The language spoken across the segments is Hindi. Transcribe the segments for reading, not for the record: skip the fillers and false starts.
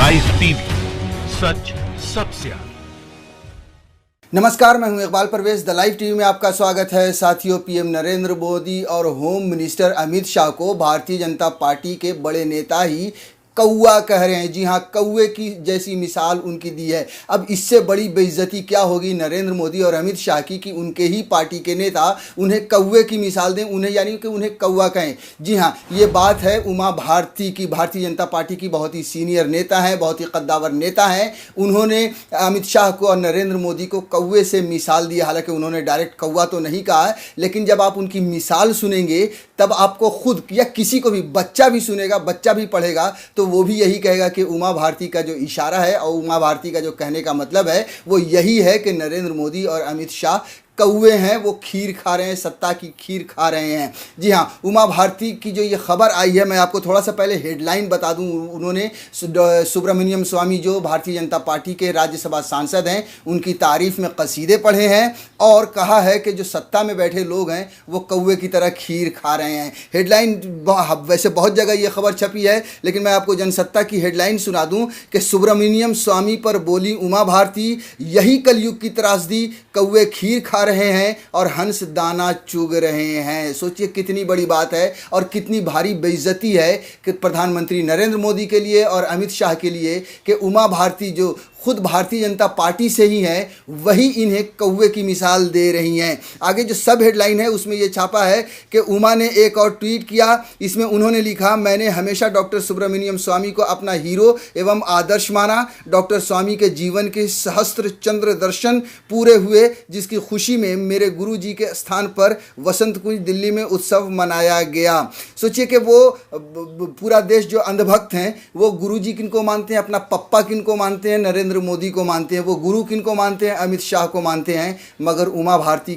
लाइव टीवी, सच सबसे आगे। नमस्कार, मैं हूं Iqbal Parvez. The live TV में आपका स्वागत है। साथियों, पीएम नरेंद्र मोदी और होम मिनिस्टर अमित शाह को भारतीय जनता पार्टी के बड़े नेता ही कौआ कह रहे हैं। जी हां, कौए की जैसी मिसाल उनकी दी है। अब इससे बड़ी बेइज्जती क्या होगी नरेंद्र मोदी और अमित शाह की कि उनके ही पार्टी के नेता उन्हें कौए की मिसाल दें, उन्हें यानी कि उन्हें कौआ कहें। जी हां, ये बात है उमा भारती की। भारतीय जनता पार्टी की बहुत ही सीनियर नेता हैं, बहुत ही कद्दावर नेता हैं। उन्होंने अमित शाह को और नरेंद्र मोदी को कौए से मिसाल दी। हालांकि उन्होंने डायरेक्ट कौआ तो नहीं कहा है, लेकिन जब आप उनकी मिसाल सुनेंगे तब आपको खुद या किसी को भी, बच्चा भी सुनेगा, बच्चा भी पढ़ेगा तो वो भी यही कहेगा कि उमा भारती का जो इशारा है और उमा भारती का जो कहने का मतलब है वो यही है कि नरेंद्र मोदी और अमित शाह कौए हैं, वो खीर खा रहे हैं, सत्ता की खीर खा रहे हैं। जी हाँ, उमा भारती की जो ये खबर आई है, मैं आपको थोड़ा सा पहले हेडलाइन बता दूं। उन्होंने सुब्रमण्यम स्वामी जो भारतीय जनता पार्टी के राज्यसभा सांसद हैं, उनकी तारीफ में कसीदे पढ़े हैं और कहा है कि जो सत्ता में बैठे लोग हैं वो कौए की तरह खीर खा रहे हैं। हेडलाइन वैसे बहुत जगह ये खबर छपी है, लेकिन मैं आपको जनसत्ता की हेडलाइन सुना दूं कि सुब्रमण्यम स्वामी पर बोली उमा भारती, यही कलयुग की त्रासदी, कौए खीर खा रहे हैं और हंस दाना चुग रहे हैं। सोचिए कितनी बड़ी बात है और कितनी भारी बेइज्जती है कि प्रधानमंत्री नरेंद्र मोदी के लिए और अमित शाह के लिए कि उमा भारती जो खुद भारतीय जनता पार्टी से ही हैं, वही इन्हें कौवे की मिसाल दे रही हैं। आगे जो सब हेडलाइन है उसमें ये छापा है कि उमा ने एक और ट्वीट किया। इसमें उन्होंने लिखा, मैंने हमेशा डॉक्टर सुब्रमण्यम स्वामी को अपना हीरो एवं आदर्श माना। डॉक्टर स्वामी के जीवन के सहस्त्र चंद्र दर्शन पूरे हुए, जिसकी खुशी में मेरे गुरु जी के स्थान पर वसंत कुंज दिल्ली में उत्सव मनाया गया। सोचिए कि वो पूरा देश जो अंधभक्त हैं वो गुरु जी किनको मानते हैं, अपना पप्पा किनको मानते हैं, नरेंद्र मोदी को मानते हैं। वो गुरु किनको मानते हैं, अमित शाह को मानते हैं। मगर उमा भारती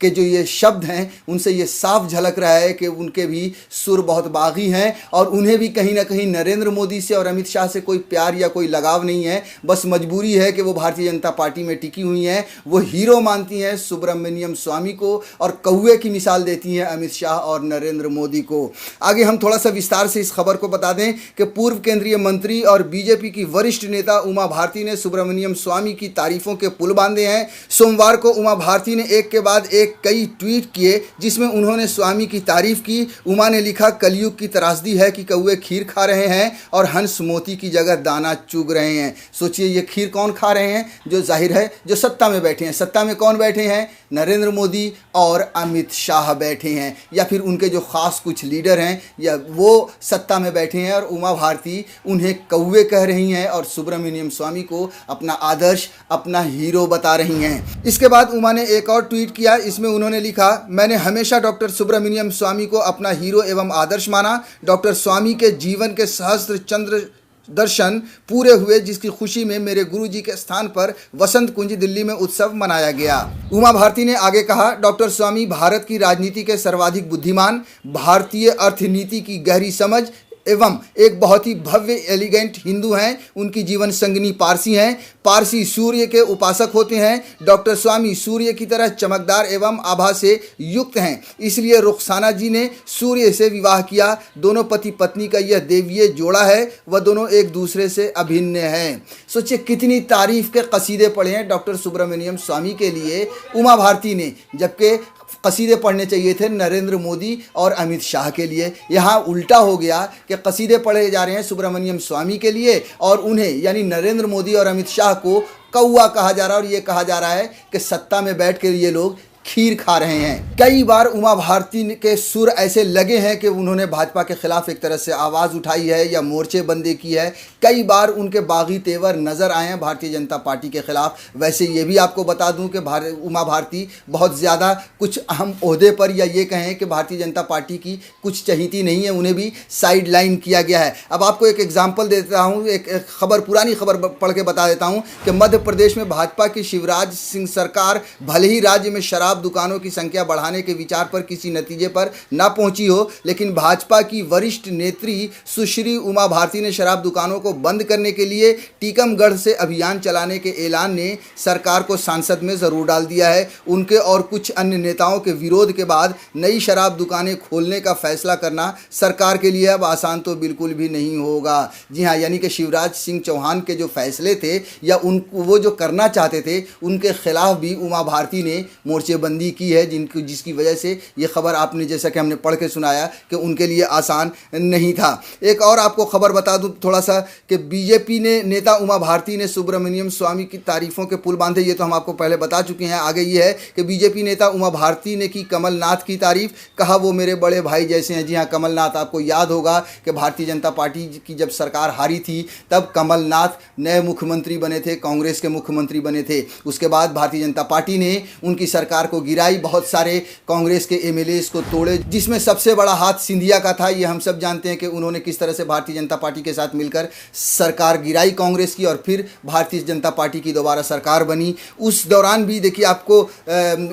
के जो ये शब्द हैं उनसे ये साफ झलक रहा है कि उनके भी सुर बहुत बागी हैं और उन्हें भी कहीं ना कहीं नरेंद्र मोदी से और अमित शाह से कोई प्यार या कोई लगाव नहीं है। बस मजबूरी है कि वो भारतीय जनता पार्टी में टिकी हुई हैं। वो हीरो मानती हैं सुब्रमण्यम स्वामी को और कौवे की मिसाल देती हैं अमित शाह और नरेंद्र मोदी को। आगे हम थोड़ा सा विस्तार से इस खबर को बता दें कि पूर्व केंद्रीय मंत्री और बीजेपी की वरिष्ठ नेता उमा भारती ने सुब्रमण्यम स्वामी की तारीफों के पुल बांधे हैं। सोमवार को उमा भारती ने एक के बाद एक कई ट्वीट किए जिसमें उन्होंने स्वामी की तारीफ की। उमा ने लिखा, कलयुग की त्रासदी है कि कौवे खीर खा रहे हैं और हंस मोती की जगह दाना चुग रहे हैं। सोचिए ये खीर कौन खा रहे हैं? जो जाहिर है जो सत्ता में बैठे हैं। सत्ता में कौन बैठे हैं? नरेंद्र मोदी और अमित शाह बैठे हैं, या फिर उनके जो खास कुछ लीडर हैं या वो सत्ता में बैठे हैं और उमा भारती उन्हें कौवे कह रही हैं और सुब्रमण्यम स्वामी को अपना आदर्श, अपना हीरो बता रही हैं। इसके बाद उमा ने एक और ट्वीट किया। इसमें उन्होंने लिखा, मैंने हमेशा डॉक्टर सुब्रमण्यम स्वामी को अपना हीरो एवं आदर्श माना। डॉक्टर स्वामी के जीवन के सहस्त्र चंद्र दर्शन पूरे हुए, जिसकी खुशी में मेरे गुरुजी के स्थान पर वसंत कुंज दिल्ली में उत्सव मनाया गया। उमा भारती ने आगे कहा, डॉक्टर स्वामी भारत की राजनीति के सर्वाधिक बुद्धिमान, भारतीय अर्थनीति की गहरी समझ एवं एक बहुत ही भव्य एलिगेंट हिंदू हैं। उनकी जीवन संगिनी पारसी हैं। पारसी सूर्य के उपासक होते हैं। डॉक्टर स्वामी सूर्य की तरह चमकदार एवं आभा से युक्त हैं, इसलिए रुखसाना जी ने सूर्य से विवाह किया। दोनों पति पत्नी का यह देवीय जोड़ा है, वह दोनों एक दूसरे से अभिन्न हैं। सोचिए कितनी तारीफ के कसीदे पढ़े हैं डॉक्टर सुब्रमण्यम स्वामी के लिए उमा भारती ने, जबकि कसीदे पढ़ने चाहिए थे नरेंद्र मोदी और अमित शाह के लिए। यहाँ उल्टा हो गया कि कसीदे पढ़े जा रहे हैं सुब्रमण्यम स्वामी के लिए और उन्हें यानी नरेंद्र मोदी और अमित शाह को कौवा कहा जा रहा है और ये कहा जा रहा है कि सत्ता में बैठ कर ये लोग खीर खा रहे हैं। कई बार उमा भारती के सुर ऐसे लगे हैं कि उन्होंने भाजपा के खिलाफ एक तरह से आवाज़ उठाई है या मोर्चे बंदी की है। कई बार उनके बागी तेवर नज़र आए हैं भारतीय जनता पार्टी के खिलाफ। वैसे ये भी आपको बता दूं कि उमा भारती बहुत ज़्यादा कुछ अहम ओहदे पर या ये कहें कि भारतीय जनता पार्टी की कुछ चहीती नहीं है, उन्हें भी साइड लाइन किया गया है। अब आपको एक एग्जाम्पल देता हूँ, एक खबर, पुरानी खबर पढ़ के बता देता हूँ कि मध्य प्रदेश में भाजपा की शिवराज सिंह सरकार भले ही राज्य में शराब शराब दुकानों की संख्या बढ़ाने के विचार पर किसी नतीजे पर न पहुंची हो, लेकिन भाजपा की वरिष्ठ नेत्री सुश्री उमा भारती ने शराब दुकानों को बंद करने के लिए टीकमगढ़ से अभियान चलाने के ऐलान ने सरकार को सांसद में जरूर डाल दिया है। उनके और कुछ अन्य नेताओं के विरोध के बाद नई शराब दुकानें खोलने का फैसला करना सरकार के लिए अब आसान तो बिल्कुल भी नहीं होगा। जी हाँ, यानी कि शिवराज सिंह चौहान के जो फैसले थे या वो जो करना चाहते थे, उनके खिलाफ भी उमा भारती ने मोर्चेबंदी की है, जिसकी वजह से ये खबर आपने, जैसा कि हमने पढ़ के सुनाया, कि उनके लिए आसान नहीं था। एक और आपको खबर बता दूं थोड़ा सा कि बीजेपी ने नेता उमा भारती ने सुब्रमण्यम स्वामी की तारीफों के पुल बांधे, ये तो हम आपको पहले बता चुके हैं। आगे ये है कि बीजेपी नेता उमा भारती ने की कमलनाथ की तारीफ, कहा वो मेरे बड़े भाई जैसे हैं। जी हाँ, कमलनाथ, आपको याद होगा कि भारतीय जनता पार्टी की जब सरकार हारी थी तब कमलनाथ नए मुख्यमंत्री बने थे, कांग्रेस के मुख्यमंत्री बने थे। उसके बाद भारतीय जनता पार्टी ने उनकी सरकार को गिराई, बहुत सारे कांग्रेस के एमएलएस को तोड़े, जिसमें सबसे बड़ा हाथ सिंधिया का था। ये हम सब जानते हैं कि उन्होंने किस तरह से भारतीय जनता पार्टी के साथ मिलकर सरकार गिराई कांग्रेस की, और फिर भारतीय जनता पार्टी की दोबारा सरकार बनी। उस दौरान भी देखिए आपको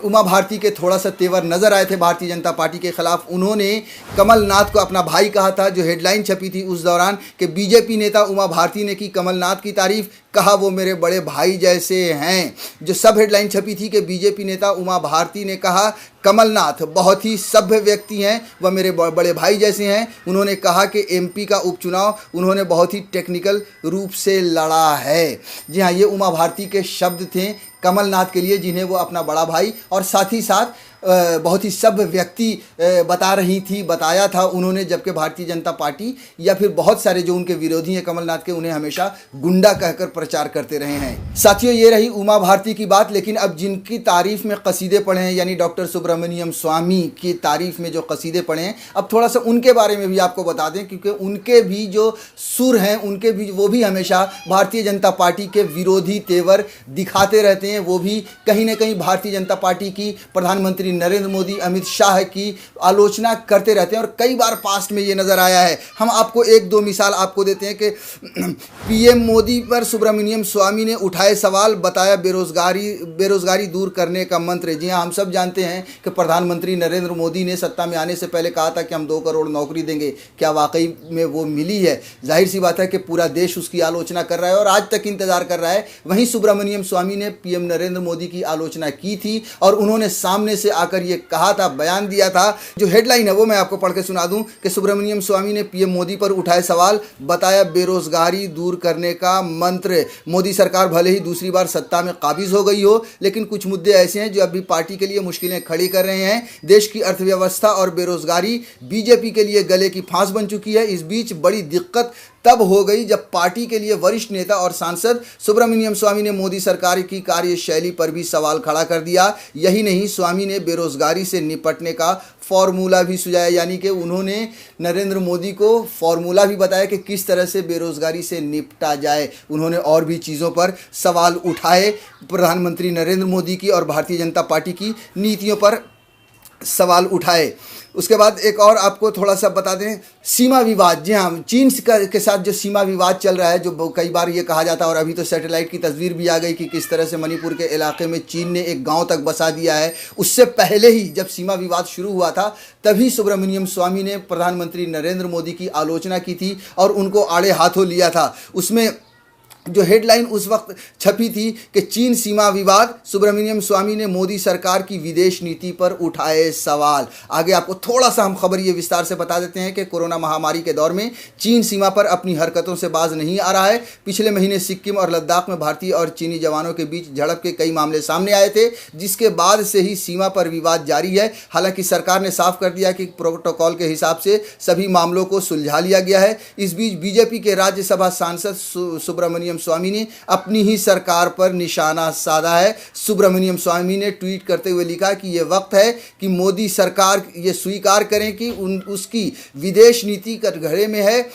उमा भारती के थोड़ा सा तेवर नजर आए थे भारतीय जनता पार्टी के खिलाफ। उन्होंने कमलनाथ को अपना भाई कहा था। जो हेडलाइन छपी थी उस दौरान कि बीजेपी नेता उमा भारती ने की कमलनाथ की तारीफ, कहा वो मेरे बड़े भाई जैसे हैं। जो सब हेडलाइन छपी थी कि बीजेपी नेता उमा भारती ने कहा कमलनाथ बहुत ही सभ्य व्यक्ति हैं, वह मेरे बड़े भाई जैसे हैं। उन्होंने कहा कि एमपी का उपचुनाव उन्होंने बहुत ही टेक्निकल रूप से लड़ा है। जी हाँ, ये उमा भारती के शब्द थे कमलनाथ के लिए, जिन्हें वो अपना बड़ा भाई और साथ ही साथ बहुत ही सभ्य व्यक्ति बताया था उन्होंने, जबकि भारतीय जनता पार्टी या फिर बहुत सारे जो उनके विरोधी हैं कमलनाथ के, उन्हें हमेशा गुंडा कहकर प्रचार करते रहे हैं। साथियों, ये रही उमा भारती की बात। लेकिन अब जिनकी तारीफ में कसीदे पढ़े हैं, यानी डॉक्टर सुब्रमण्यम स्वामी की तारीफ में जो कसीदे पढ़े हैं, अब थोड़ा सा उनके बारे में भी आपको बता दें, क्योंकि उनके भी जो सुर हैं, उनके भी वो भी हमेशा भारतीय जनता पार्टी के विरोधी तेवर दिखाते रहते हैं। वो भी कहीं ना कहीं भारतीय जनता पार्टी की, प्रधानमंत्री नरेंद्र मोदी, अमित शाह की आलोचना करते रहते हैं, और कई बार पास्ट में ये नजर आया है। हम आपको एक दो मिसाल आपको देते हैं कि पीएम मोदी पर सुब्रमण्यम स्वामी ने उठाए सवाल, बताया बेरोजगारी दूर करने का मंत्र। जी हाँ, हम सब जानते हैं कि प्रधानमंत्री नरेंद्र मोदी ने सत्ता में आने से पहले कहा था कि हम 2 करोड़ नौकरी देंगे। क्या वाकई में वो मिली है? जाहिर सी बात है कि पूरा देश उसकी आलोचना कर रहा है और आज तक इंतजार कर रहा है। वहीं सुब्रमण्यम स्वामी ने पीएम नरेंद्र मोदी की आलोचना की थी और उन्होंने सामने से आकर ये कहा था, बयान दिया था। जो हेडलाइन है वो मैं आपको पढ़ के सुना दूं कि सुब्रमण्यम स्वामी ने पीएम मोदी पर उठाए सवाल, बताया बेरोजगारी दूर करने का मंत्र। मोदी सरकार भले ही दूसरी बार सत्ता में काबिज हो गई हो, लेकिन कुछ मुद्दे ऐसे हैं जो अभी पार्टी के लिए मुश्किलें खड़ी कर रहे हैं। देश की अर्थव्यवस्था और बेरोजगारी बीजेपी के लिए गले की फांस बन चुकी है। इस बीच बड़ी दिक्कत तब हो गई जब पार्टी के लिए वरिष्ठ नेता और सांसद सुब्रमण्यम स्वामी ने मोदी सरकार की कार्यशैली पर भी सवाल खड़ा कर दिया। यही नहीं, स्वामी ने बेरोजगारी से निपटने का फॉर्मूला भी सुझाया, यानी कि उन्होंने नरेंद्र मोदी को फॉर्मूला भी बताया कि किस तरह से बेरोजगारी से निपटा जाए। उन्होंने और भी चीज़ों पर सवाल उठाए, प्रधानमंत्री नरेंद्र मोदी की और भारतीय जनता पार्टी की नीतियों पर सवाल उठाए। उसके बाद एक और आपको थोड़ा सा बता दें, सीमा विवाद। जी हाँ, चीन के साथ जो सीमा विवाद चल रहा है, जो कई बार ये कहा जाता है, और अभी तो सैटेलाइट की तस्वीर भी आ गई कि किस तरह से मणिपुर के इलाके में चीन ने एक गांव तक बसा दिया है। उससे पहले ही जब सीमा विवाद शुरू हुआ था, तभी सुब्रमण्यम स्वामी ने प्रधानमंत्री नरेंद्र मोदी की आलोचना की थी और उनको आड़े हाथों लिया था। उसमें जो हेडलाइन उस वक्त छपी थी कि चीन सीमा विवाद, सुब्रमण्यम स्वामी ने मोदी सरकार की विदेश नीति पर उठाए सवाल। आगे आपको थोड़ा सा हम खबर ये विस्तार से बता देते हैं कि कोरोना महामारी के दौर में चीन सीमा पर अपनी हरकतों से बाज नहीं आ रहा है। पिछले महीने सिक्किम और लद्दाख में भारतीय और चीनी जवानों के बीच झड़प के कई मामले सामने आए थे, जिसके बाद से ही सीमा पर विवाद जारी है। हालांकि सरकार ने साफ कर दिया कि प्रोटोकॉल के हिसाब से सभी मामलों को सुलझा लिया गया है। इस बीच बीजेपी के राज्यसभा सांसद सुब्रमण्यम स्वामी ने अपनी ही सरकार पर निशाना साधा है। सुब्रमण्यम स्वामी ने ट्वीट करते हुए लिखा कि यह वक्त है कि मोदी सरकार ये स्वीकार करें कि उसकी विदेश नीति कटघरे में है।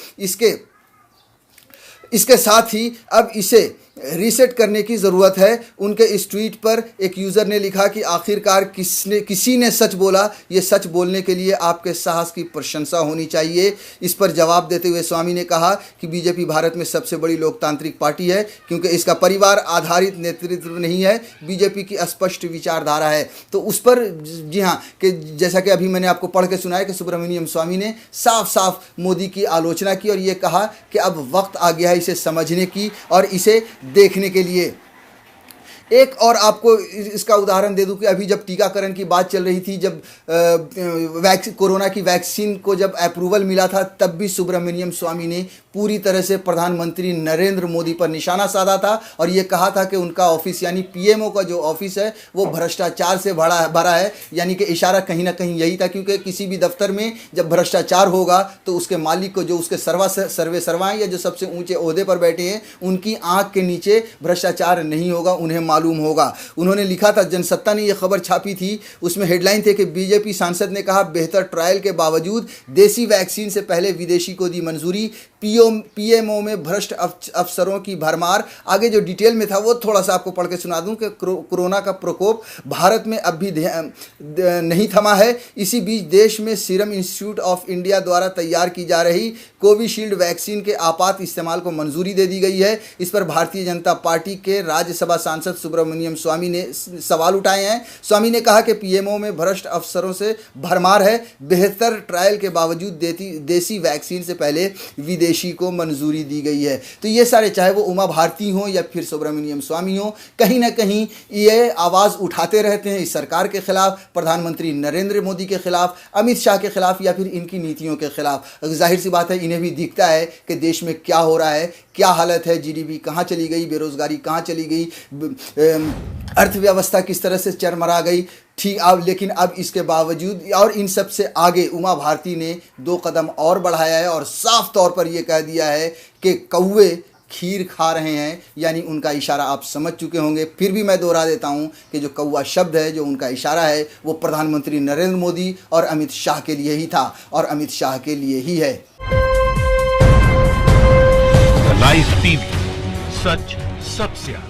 इसके साथ ही अब इसे रीसेट करने की ज़रूरत है। उनके इस ट्वीट पर एक यूज़र ने लिखा कि आखिरकार किसी ने सच बोला, ये सच बोलने के लिए आपके साहस की प्रशंसा होनी चाहिए। इस पर जवाब देते हुए स्वामी ने कहा कि बीजेपी भारत में सबसे बड़ी लोकतांत्रिक पार्टी है क्योंकि इसका परिवार आधारित नेतृत्व नहीं है, बीजेपी की स्पष्ट विचारधारा है। तो उस पर जी हाँ, कि जैसा कि अभी मैंने आपको पढ़ के सुनाया कि सुब्रमण्यम स्वामी ने साफ साफ मोदी की आलोचना की और ये कहा कि अब वक्त आ गया है इसे समझने की और इसे देखने के लिए। एक और आपको इसका उदाहरण दे दूं कि अभी जब टीकाकरण की बात चल रही थी, जब कोरोना की वैक्सीन को जब अप्रूवल मिला था, तब भी सुब्रमण्यम स्वामी ने पूरी तरह से प्रधानमंत्री नरेंद्र मोदी पर निशाना साधा था और ये कहा था कि उनका ऑफिस यानी पीएमओ का जो ऑफिस है वो भ्रष्टाचार से भरा है। यानी कि इशारा कहीं ना कहीं यही था, क्योंकि किसी भी दफ्तर में जब भ्रष्टाचार होगा तो उसके मालिक को, जो उसके सर्वे सर्वाएं या जो सबसे ऊंचे ओहदे पर बैठे हैं, उनकी आंख के नीचे भ्रष्टाचार नहीं होगा, उन्हें मालूम होगा। उन्होंने लिखा था, जनसत्ता ने यह खबर छापी थी, उसमें हेडलाइन थे कि बीजेपी सांसद ने कहा बेहतर ट्रायल के बावजूद देसी वैक्सीन से पहले विदेशी को दी मंजूरी, पीएमओ में भ्रष्ट अफसरों की भरमार। आगे जो डिटेल में था वो थोड़ा सा आपको पढ़ के सुना दूं कि कोरोना का प्रकोप भारत में अब भी नहीं थमा है। इसी बीच देश में सीरम इंस्टीट्यूट ऑफ इंडिया द्वारा तैयार की जा रही कोविशील्ड वैक्सीन के आपात इस्तेमाल को मंजूरी दे दी गई है। इस पर भारतीय जनता पार्टी के राज्यसभा सांसद सुब्रमण्यम स्वामी ने सवाल उठाए हैं। स्वामी ने कहा कि पीएमओ में भ्रष्ट अफसरों से भरमार है, बेहतर ट्रायल के बावजूद देसी वैक्सीन से पहले विदेशी को मंजूरी दी गई है। तो ये सारे, चाहे वो उमा भारती हो या फिर सुब्रमण्यम स्वामी हो, कहीं ना कहीं ये आवाज़ उठाते रहते हैं इस सरकार के खिलाफ, प्रधानमंत्री नरेंद्र मोदी के खिलाफ, अमित शाह के खिलाफ या फिर इनकी नीतियों के खिलाफ। जाहिर सी बात है, इन्हें भी दिखता है कि देश में क्या हो रहा है, क्या हालत है, जीडीपी कहाँ चली गई, बेरोजगारी कहाँ चली गई, अर्थव्यवस्था किस तरह से चरमरा गई। ठीक, अब लेकिन अब इसके बावजूद और इन सब से आगे उमा भारती ने 2 कदम और बढ़ाया है और साफ तौर पर यह कह दिया है कि कौवे खीर खा रहे हैं, यानी उनका इशारा आप समझ चुके होंगे। फिर भी मैं दोहरा देता हूं कि जो कौवा शब्द है, जो उनका इशारा है, वो प्रधानमंत्री नरेंद्र मोदी और अमित शाह के लिए ही था और अमित शाह के लिए ही है। लाइव टीवी, सच सबसे आगे।